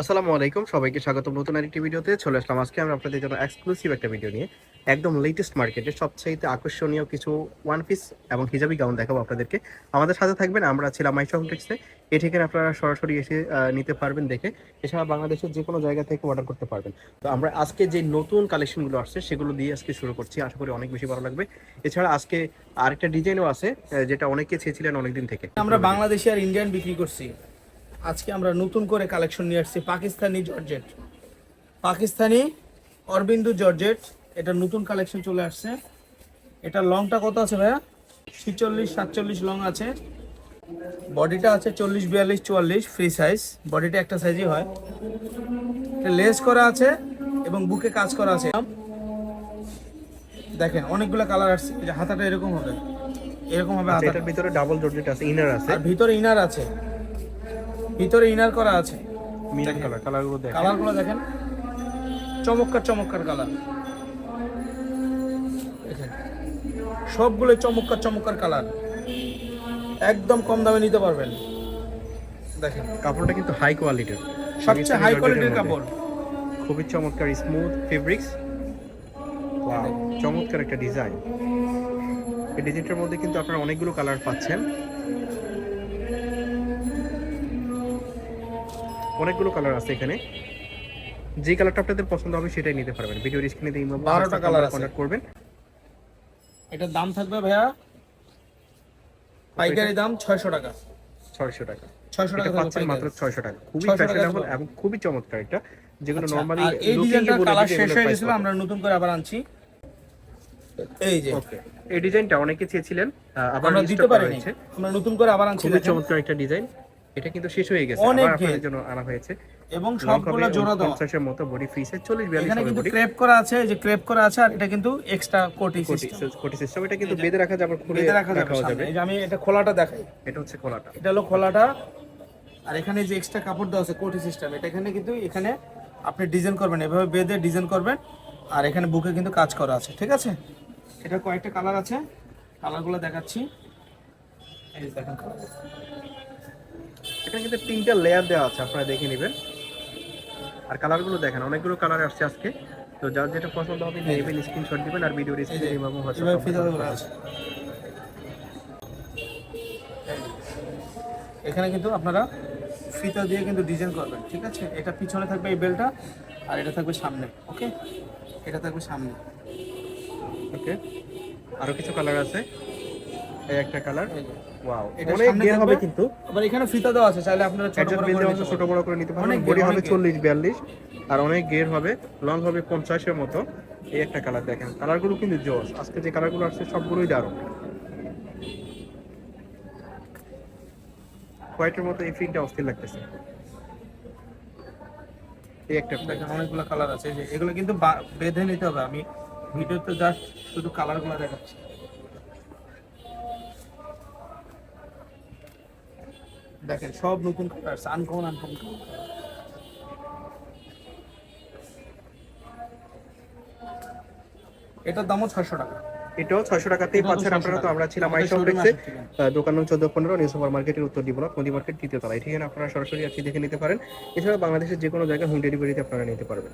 আসসালামু আলাইকুম, সবাইকে স্বাগতম নতুন আরেকটি ভিডিওতে। চলে আসলাম আজকে আমরা আপনাদের জন্য এক্সক্লুসিভ একটা ভিডিও নিয়ে। একদম লেটেস্ট মার্কেটে সবচাইতে আকর্ষণীয় কিছু ওয়ান পিস এবং হিজাবি গাউন দেখাবো আপনাদেরকে। আমাদের সাথে থাকবেন, আমরা ছিলাম মাইশা কমপ্লেক্সে। এ ঠিকানা আপনারা সরাসরি এসে নিতে পারবেন দেখে। এছাড়া বাংলাদেশের যে কোনো জায়গা থেকে অর্ডার করতে পারবেন। তো আমরা আজকে যে নতুন কালেকশনগুলো আসছে সেগুলো দিয়ে আজকে শুরু করছি, আশা করি অনেক বেশি ভালো লাগবে। এছাড়া আজকে আরেকটা ডিজাইনও আছে, যেটা অনেকে চেয়েছিলেন অনেকদিন থেকে। আমরা বাংলাদেশি আর ইন্ডিয়ান বিক্রি করছি। আজকে আমরা নতুন করে কালেকশন নিয়ে আসছি পাকিস্তানি জর্জেট, পাকিস্তানি অরবিন্দু জর্জেট। এটা নতুন কালেকশন চলে আসছে। এটা লংটা কত আছে ভাইয়া? 46-47 লং আছে। বডিটা আছে 40-42-44 ফ্রি সাইজ। বডিটা একটা সাইজই হয়। এটা লেস করা আছে এবং বুকে কাজ করা আছে। দেখেন অনেকগুলো কালার আসছে। এই যে হাতাটা এরকম হবে, এরকম হবে হাতাটা। এটার ভিতরে ডাবল জর্জেট আছে, ইনার আছে, আর ভিতরে ইনার আছে, ভিতরে ইনার করা আছে। Mirror colour. কালারগুলো দেখেন, কালারগুলো দেখেন, চমৎকার চমৎকার কালার। দেখেন সবগুলো চমৎকার চমৎকার কালার, একদম কম দামে নিতে পারবেন। দেখেন কাপড়টা কিন্তু হাই কোয়ালিটির, সবচেয়ে হাই কোয়ালিটির কাপড়, খুবই চমৎকার স্মুথ ফেব্রিক্স। ওয়াও, চমৎকার একটা ডিজাইন। এই ডিজাইনটার মধ্যে কিন্তু আপনারা অনেকগুলো কালার পাচ্ছেন, অনেকগুলো কালার আছে এখানে। যে কালারটা আপনাদের পছন্দ হবে সেটাই নিতে পারবেন। ভিডিওর স্ক্রিনে দিয়ে 12টা কালার আছে। কন্টাক্ট করবেন। এটার দাম থাকবে ভাইয়া পাইকারি দাম 600 টাকা। 600 টাকা। 600 টাকা পাচ্ছেন মাত্র 600 টাকা। খুবই 600 টাকা ফ্যাশনেবল এবং খুবই চমৎকার এটা, যেগুলো নরমালি আর এই ডিজাইনটার কালার শেষ হয়ে গেছিল, আমরা নতুন করে আবার আনছি। এই যে ওকে, এই ডিজাইনটা অনেকে চেয়েছিলেন, আবার আমরা দিতে পারিনি, আমরা নতুন করে আবার আনছি। খুবই চমৎকার একটা ডিজাইন। এটা কিন্তু শেষ হয়ে গেছে, আবার আপনাদের জন্য আনা হয়েছে। এবং সবগুলো জোড়া দাও 50 এর মতো বডি ফিসে 40-42 এখানে কিন্তু ক্রেপ করা আছে, এই যে ক্রেপ করা আছে। আর এটা কিন্তু এক্সট্রা কোটি সিস্টেম। এটা কিন্তু বেঁধে রাখা যাবে, খুলে রাখা যাবে। এই যে আমি এটা খোলাটা দেখাই, এটা হচ্ছে খোলাটা, এটা হলো খোলাটা। আর এখানে যে এক্সট্রা কাপড় দেওয়া আছে কোটি সিস্টেম, এটা এখানে কিন্তু এখানে আপনি ডিজাইন করবেন, এভাবে বেঁধে ডিজাইন করবেন। আর এখানে বুকে কিন্তু কাজ করা আছে, ঠিক আছে। এটা কয়েকটা কালার আছে, কালারগুলো দেখাচ্ছি। এই যে দেখেন কালার, এটা কিন্তু 3টা লেয়ার দেওয়া আছে, আপনারা দেখে নেবেন। আর কালারগুলো দেখেন, অনেকগুলো কালার আসছে আজকে। তো যার যেটা পছন্দ হবে নেবেন, স্ক্রিনশট দিবেন আর ভিডিওর স্ক্রিনে এইভাবে এভাবে ফিতা দেওয়া আছে। এখানে কিন্তু আপনারা ফিতা দিয়ে কিন্তু ডিজাইন করবেন, ঠিক আছে। এটা পিছনে থাকবে এই বেলটা, আর এটা থাকবে সামনে। ওকে, এটা থাকবে সামনে। ওকে, আরো কিছু কালার আছে। এই একটা কালার, ওয়াও, এটা অনেক সামনে গের হবে থাকবে। কিন্তু। আবার এখানে ফিতা দেওয়া আছে, চাইলে আপনারা ছোট বড় করে নিতে পারবেন। অনেক বডি হবে অনেক 40-42 আর অনেক গের হবে, লং হবে 50 এর মতো। এই একটা কালার দেখেন, কালারগুলো কিন্তু জোস। আজকে যে কালারগুলো আসছে সবগুলোই দারুণ। হোয়াইটের মতো এই প্রিন্টটা অস্থির লাগতেছে। এই একটা দেখেন অনেকগুলো কালার আছে, যে এগুলো কিন্তু বেঁধে নিতে হবে। আমি ভিডিওতে জাস্ট শুধু কালারগুলো দেখাচ্ছি। দেখেন সব নতুন কালার, আনকমন আনকমন। এটার দামও 600 টাকা। এটাও 600 টাকাতেই পাচ্ছেন আপনারা। তো আমরা ছিলাম মাইশা কমপ্লেক্সে, দোকান নং 14-15, নিউ সুপার মার্কেটের উত্তর ডিবলক, নদী মার্কেট, তৃতীয় তলায়। ঠিক আছে, আপনারা সরাসরি আসি দেখে নিতে পারেন। এছাড়া বাংলাদেশের যে কোনো জায়গায় হোম ডেলিভারিতে আপনারা নিতে পারবেন।